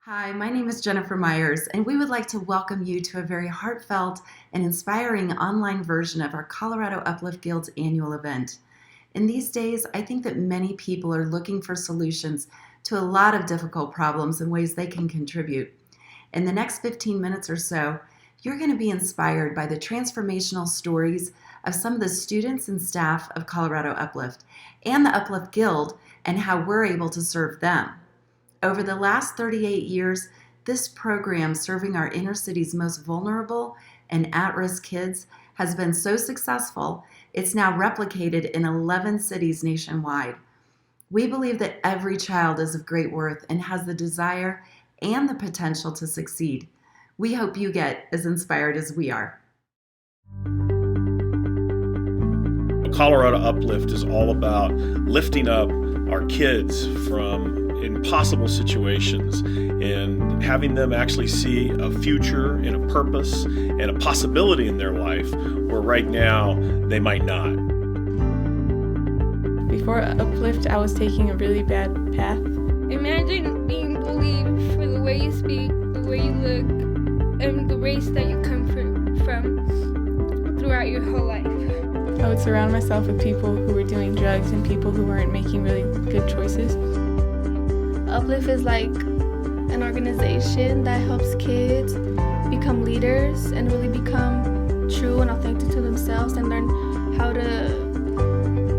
Hi, my name is Jennifer Myers, and we would like to welcome you to a very heartfelt and inspiring online version of our Colorado Uplift Guild's annual event. In these days, I think that many people are looking for solutions to a lot of difficult problems and ways they can contribute. In the next 15 minutes or so, you're going to be inspired by the transformational stories of some of the students and staff of Colorado Uplift and the Uplift Guild and how we're able to serve them. Over the last 38 years, this program serving our inner city's most vulnerable and at-risk kids has been so successful, it's now replicated in 11 cities nationwide. We believe that every child is of great worth and has the desire and the potential to succeed. We hope you get as inspired as we are. Colorado Uplift is all about lifting up our kids from impossible situations and having them actually see a future and a purpose and a possibility in their life where right now they might not. Before Uplift, I was taking a really bad path. Imagine being bullied for the way you speak, the way you look, and the race that you come from throughout your whole life. I would surround myself with people who were doing drugs and people who weren't making really good choices. Uplift is like an organization that helps kids become leaders and really become true and authentic to themselves and learn how to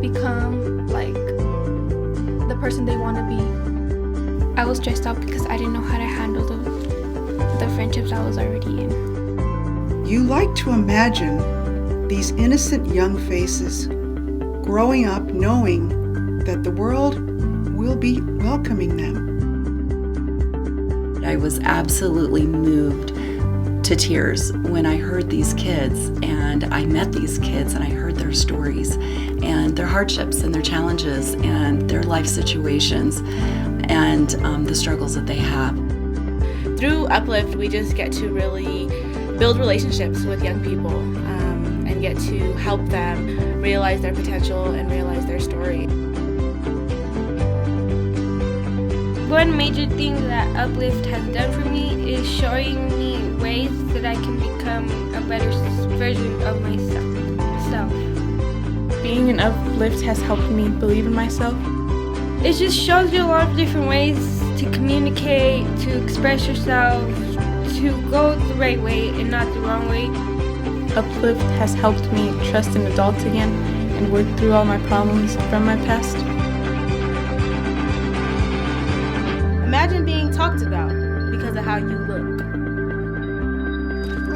become like the person they want to be. I was stressed out because I didn't know how to handle the friendships I was already in. You like to imagine these innocent young faces growing up knowing that the world will be welcoming them. I was absolutely moved to tears when I heard these kids and I met these kids and I heard their stories and their hardships and their challenges and their life situations and the struggles that they have. Through Uplift, we just get to really build relationships with young people and get to help them realize their potential and realize their story. One major thing that Uplift has done for me is showing me ways that I can become a better version of myself. Being in Uplift has helped me believe in myself. It just shows you a lot of different ways to communicate, to express yourself, to go the right way and not the wrong way. Uplift has helped me trust in adults again and work through all my problems from my past. Imagine being talked about because of how you look.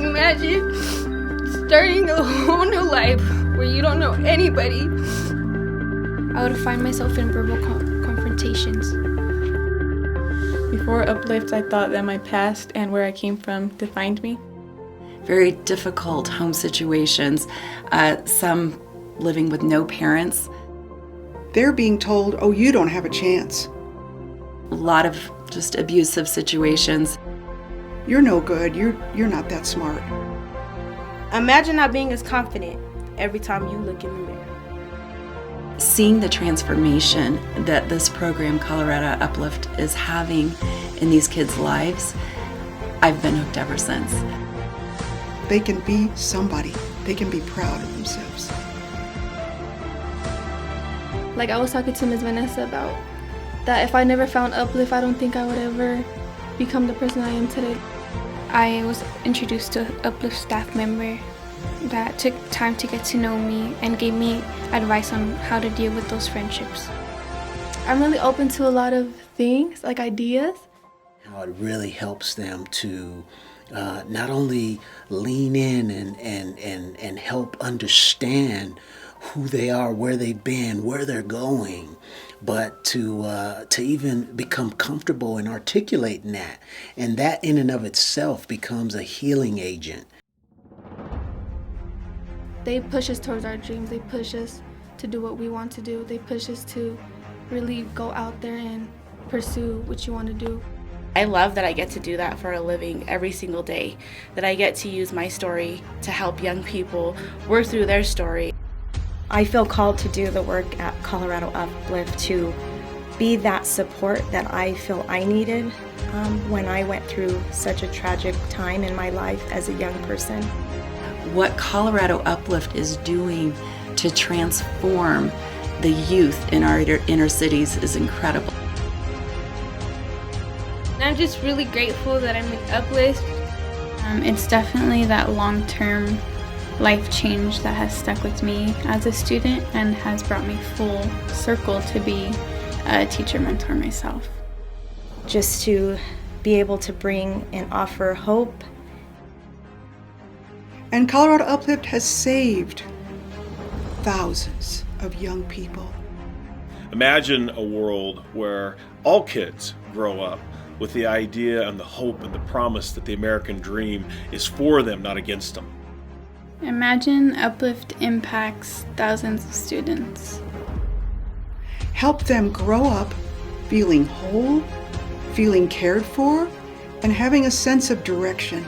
Imagine starting a whole new life where you don't know anybody. I would find myself in verbal confrontations. Before Uplift, I thought that my past and where I came from defined me. Very difficult home situations, some living with no parents. They're being told, oh, you don't have a chance. A lot of just abusive situations. You're no good. You're not that smart. Imagine not being as confident every time you look in the mirror. Seeing the transformation that this program, Colorado Uplift, is having in these kids' lives, I've been hooked ever since. They can be somebody. They can be proud of themselves. Like I was talking to Ms. Vanessa about that if I never found Uplift, I don't think I would ever become the person I am today. I was introduced to an Uplift staff member that took time to get to know me and gave me advice on how to deal with those friendships. I'm really open to a lot of things, like ideas. How it really helps them to not only lean in and help understand who they are, where they've been, where they're going, but to even become comfortable in articulating that. And that in and of itself becomes a healing agent. They push us towards our dreams. They push us to do what we want to do. They push us to really go out there and pursue what you want to do. I love that I get to do that for a living every single day, that I get to use my story to help young people work through their story. I feel called to do the work at Colorado Uplift to be that support that I feel I needed when I went through such a tragic time in my life as a young person. What Colorado Uplift is doing to transform the youth in our inner cities is incredible. I'm just really grateful that I'm in Uplift. It's definitely that long-term life change that has stuck with me as a student and has brought me full circle to be a teacher mentor myself. Just to be able to bring and offer hope. And Colorado Uplift has saved thousands of young people. Imagine a world where all kids grow up with the idea and the hope and the promise that the American dream is for them, not against them. Imagine Uplift impacts thousands of students. Help them grow up feeling whole, feeling cared for, and having a sense of direction.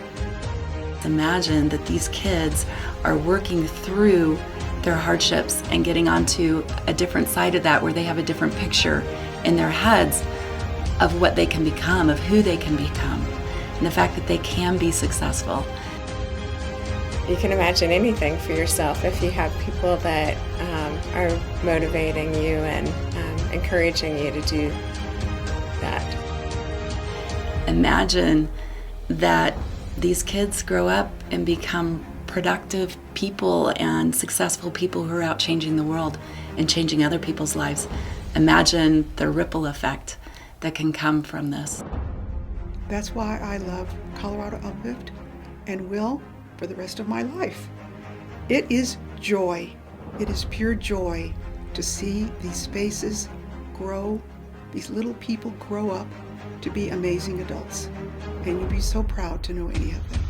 Imagine that these kids are working through their hardships and getting onto a different side of that where they have a different picture in their heads of what they can become, of who they can become, and the fact that they can be successful. You can imagine anything for yourself if you have people that are motivating you and encouraging you to do that. Imagine that these kids grow up and become productive people and successful people who are out changing the world and changing other people's lives. Imagine the ripple effect that can come from this. That's why I love Colorado Uplift and will for the rest of my life. It is joy. It is pure joy to see these spaces grow, these little people grow up to be amazing adults. And you'd be so proud to know any of them.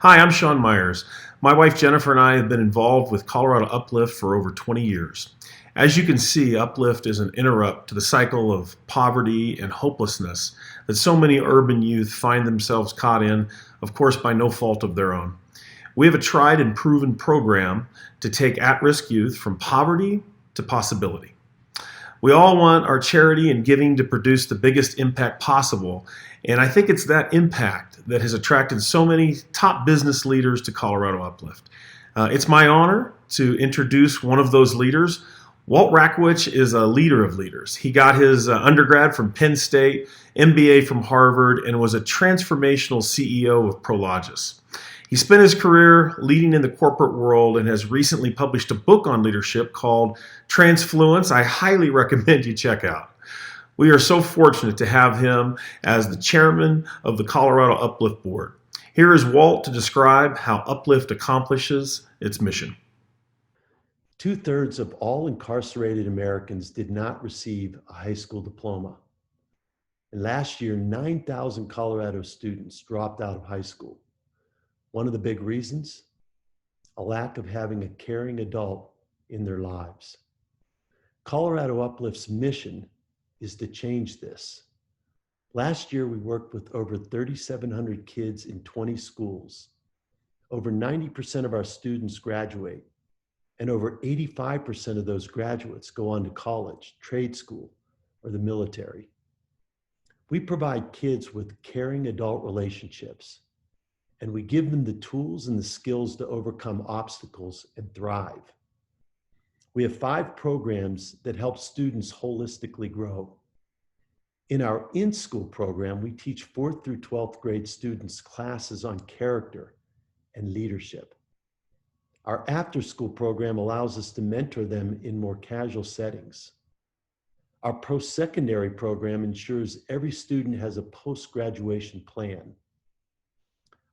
Hi, I'm Sean Myers. My wife Jennifer and I have been involved with Colorado Uplift for over 20 years. As you can see, Uplift is an interrupt to the cycle of poverty and hopelessness that so many urban youth find themselves caught in, of course, by no fault of their own. We have a tried and proven program to take at-risk youth from poverty to possibility. We all want our charity and giving to produce the biggest impact possible, and I think it's that impact that has attracted so many top business leaders to Colorado Uplift. It's my honor to introduce one of those leaders. Walt Rakowich is a leader of leaders. He got his undergrad from Penn State, MBA from Harvard, and was a transformational CEO of Prologis. He spent his career leading in the corporate world and has recently published a book on leadership called Transfluence. I highly recommend you check out. We are so fortunate to have him as the chairman of the Colorado Uplift Board. Here is Walt to describe how Uplift accomplishes its mission. 2/3 of all incarcerated Americans did not receive a high school diploma. And last year, 9,000 Colorado students dropped out of high school. One of the big reasons? A lack of having a caring adult in their lives. Colorado Uplift's mission is to change this. Last year, we worked with over 3,700 kids in 20 schools. Over 90% of our students graduate, and over 85% of those graduates go on to college, trade school, or the military. We provide kids with caring adult relationships, and we give them the tools and the skills to overcome obstacles and thrive. We have 5 programs that help students holistically grow. In our in-school program, we teach 4th through 12th grade students classes on character and leadership. Our after-school program allows us to mentor them in more casual settings. Our post-secondary program ensures every student has a post-graduation plan.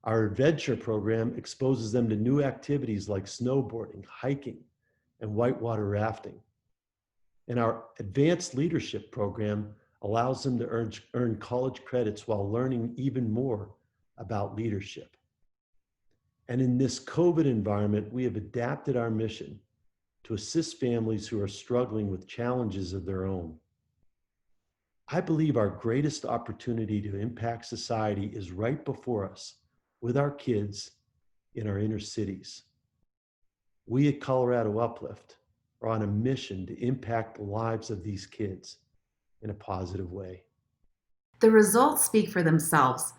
Our adventure program exposes them to new activities like snowboarding, hiking, and whitewater rafting. And our advanced leadership program allows them to earn college credits while learning even more about leadership. And in this COVID environment, we have adapted our mission to assist families who are struggling with challenges of their own. I believe our greatest opportunity to impact society is right before us with our kids in our inner cities. We at Colorado Uplift are on a mission to impact the lives of these kids in a positive way. The results speak for themselves.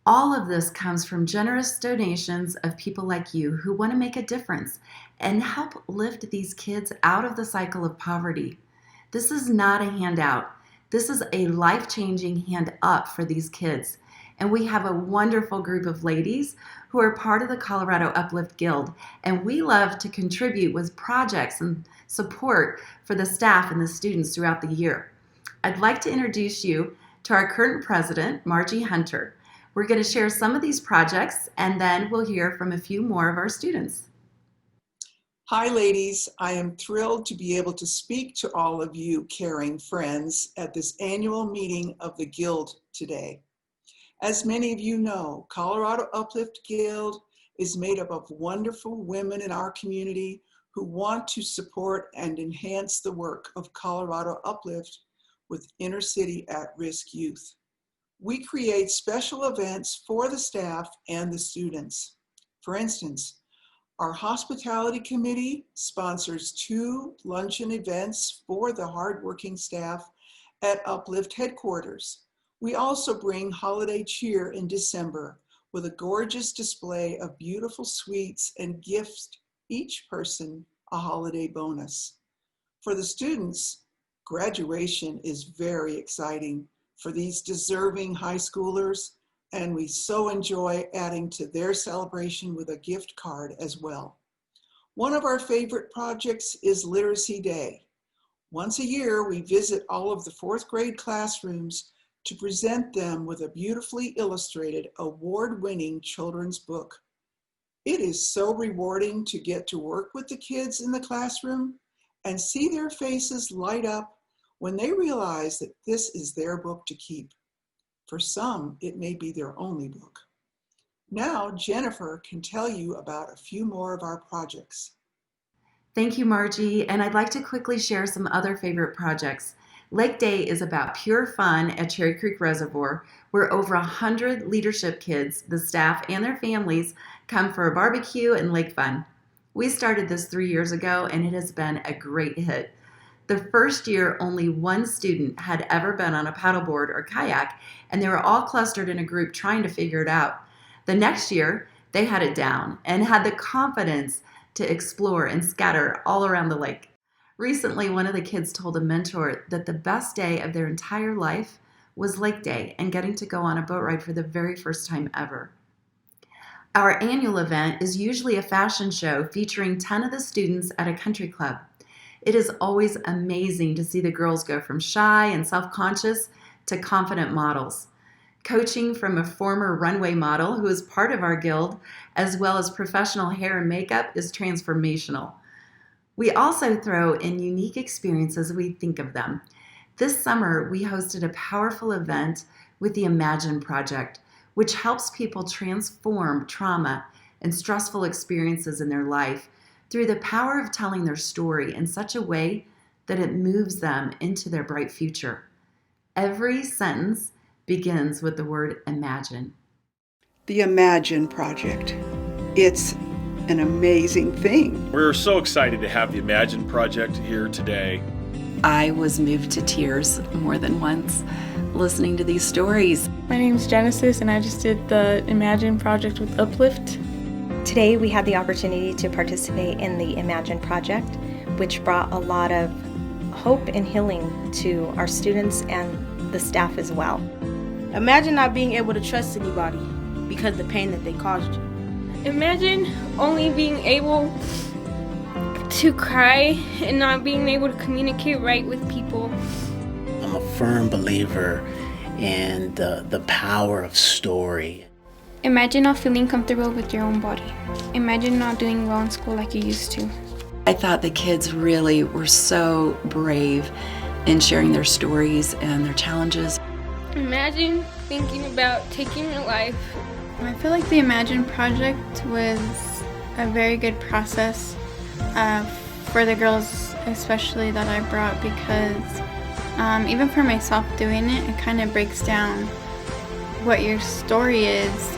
All of this comes from generous donations of people like you who want to make a difference and help lift these kids out of the cycle of poverty. This is not a handout. This is a life-changing hand up for these kids. And we have a wonderful group of ladies who are part of the Colorado Uplift Guild, and we love to contribute with projects and support for the staff and the students throughout the year. I'd like to introduce you to our current president, Margie Hunter. We're going to share some of these projects, and then we'll hear from a few more of our students. Hi, ladies. I am thrilled to be able to speak to all of you caring friends at this annual meeting of the Guild today. As many of you know, Colorado Uplift Guild is made up of wonderful women in our community who want to support and enhance the work of Colorado Uplift with inner city at-risk youth. We create special events for the staff and the students. For instance, our hospitality committee sponsors 2 luncheon events for the hardworking staff at Uplift headquarters. We also bring holiday cheer in December with a gorgeous display of beautiful sweets and gift each person a holiday bonus. For the students, graduation is very exciting for these deserving high schoolers, and we so enjoy adding to their celebration with a gift card as well. One of our favorite projects is Literacy Day. Once a year, we visit all of the 4th grade classrooms to present them with a beautifully illustrated, award-winning children's book. It is so rewarding to get to work with the kids in the classroom and see their faces light up when they realize that this is their book to keep. For some, it may be their only book. Now, Jennifer can tell you about a few more of our projects. Thank you, Margie, and I'd like to quickly share some other favorite projects. Lake Day is about pure fun at Cherry Creek Reservoir, where over 100 leadership kids, the staff, and their families come for a barbecue and lake fun. We started this 3 years ago, and it has been a great hit. The first year, only 1 student had ever been on a paddleboard or kayak, and they were all clustered in a group trying to figure it out. The next year, they had it down and had the confidence to explore and scatter all around the lake. Recently, one of the kids told a mentor that the best day of their entire life was Lake Day and getting to go on a boat ride for the very first time ever. Our annual event is usually a fashion show featuring 10 of the students at a country club. It is always amazing to see the girls go from shy and self-conscious to confident models. Coaching from a former runway model who is part of our guild, as well as professional hair and makeup, is transformational. We also throw in unique experiences as we think of them. This summer, we hosted a powerful event with the Imagine Project, which helps people transform trauma and stressful experiences in their life through the power of telling their story in such a way that it moves them into their bright future. Every sentence begins with the word imagine. The Imagine Project. It's an amazing thing. We're so excited to have the Imagine Project here today. I was moved to tears more than once listening to these stories. My name's Genesis, and I just did the Imagine Project with Uplift. Today we had the opportunity to participate in the Imagine Project, which brought a lot of hope and healing to our students and the staff as well. Imagine not being able to trust anybody because of the pain that they caused you. Imagine only being able to cry and not being able to communicate right with people. I'm a firm believer in the power of story. Imagine not feeling comfortable with your own body. Imagine not doing well in school like you used to. I thought the kids really were so brave in sharing their stories and their challenges. Imagine thinking about taking your life. I feel like the Imagine Project was a very good process for the girls, especially that I brought, because even for myself doing it, it kind of breaks down what your story is.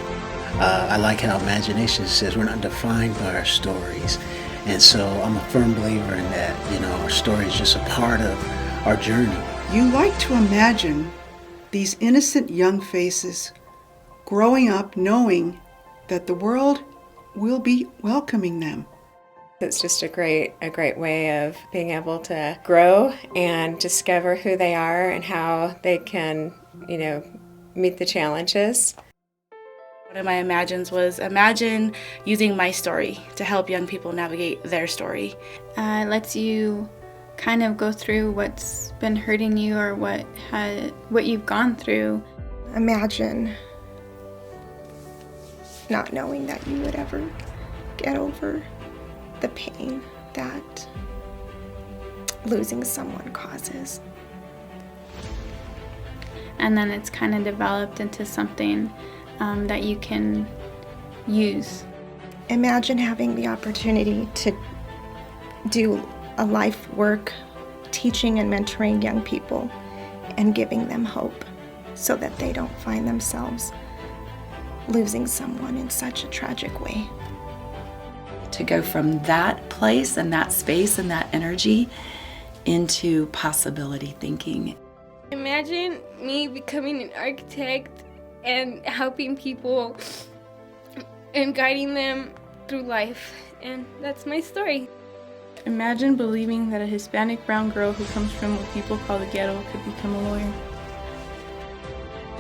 I like how imagination says we're not defined by our stories. And so I'm a firm believer in that, our story is just a part of our journey. You like to imagine these innocent young faces growing up knowing that the world will be welcoming them. It's just a great way of being able to grow and discover who they are and how they can, meet the challenges. One of my imagines was imagine using my story to help young people navigate their story. It lets you kind of go through what's been hurting you or what you've gone through. Imagine not knowing that you would ever get over the pain that losing someone causes. And then it's kind of developed into something that you can use. Imagine having the opportunity to do a life work teaching and mentoring young people and giving them hope so that they don't find themselves losing someone in such a tragic way. To go from that place and that space and that energy into possibility thinking. Imagine me becoming an architect and helping people and guiding them through life. And that's my story. Imagine believing that a Hispanic brown girl who comes from what people call the ghetto could become a lawyer.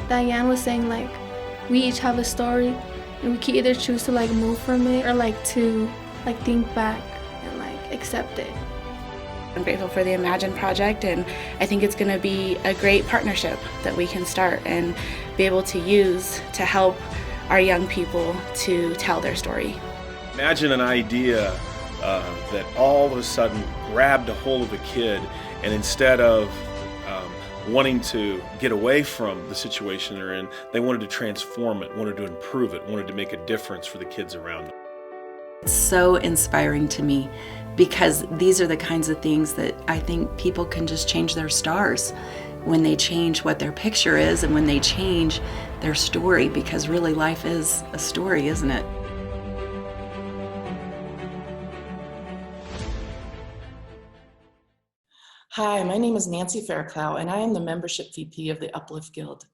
Diane was saying we each have a story and we can either choose to move from it or to think back and accept it. I'm grateful for the Imagine project, and I think it's going to be a great partnership that we can start and be able to use to help our young people to tell their story. Imagine an idea that all of a sudden grabbed a hold of a kid, and instead of wanting to get away from the situation they're in, they wanted to transform it, wanted to improve it, wanted to make a difference for the kids around them. It's so inspiring to me because these are the kinds of things that I think people can just change their stars when they change what their picture is and when they change their story, because really life is a story, isn't it? Hi, my name is Nancy Fairclough, and I am the Membership VP of the Uplift Guild.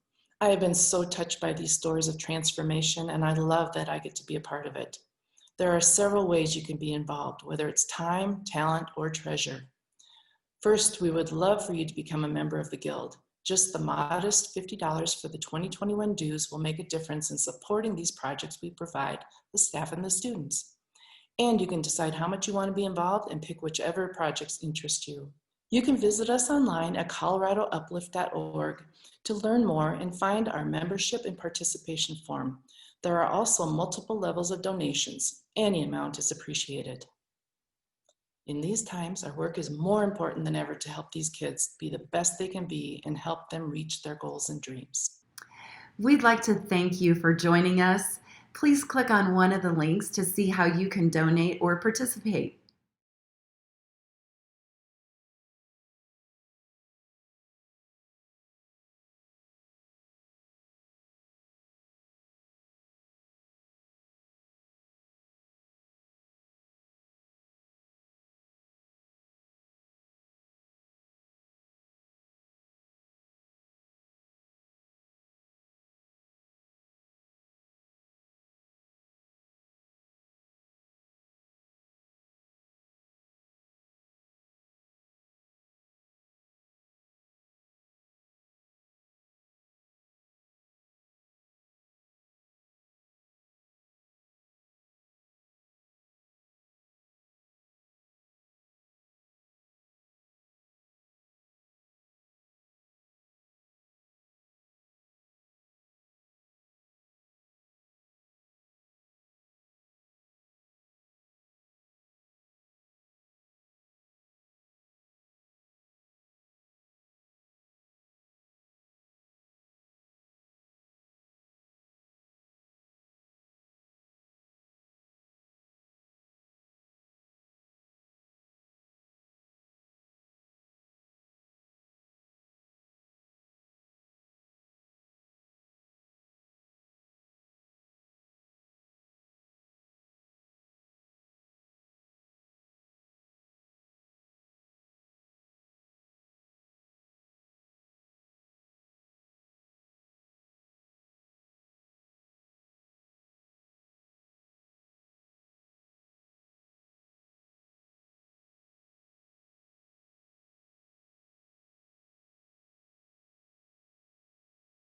I have been so touched by these stories of transformation, and I love that I get to be a part of it. There are several ways you can be involved, whether it's time, talent, or treasure. First, we would love for you to become a member of the Guild. Just the modest $50 for the 2021 dues will make a difference in supporting these projects we provide the staff and the students. And you can decide how much you want to be involved and pick whichever projects interest you. You can visit us online at coloradouplift.org to learn more and find our membership and participation form. There are also multiple levels of donations. Any amount is appreciated. In these times, our work is more important than ever to help these kids be the best they can be and help them reach their goals and dreams. We'd like to thank you for joining us. Please click on one of the links to see how you can donate or participate.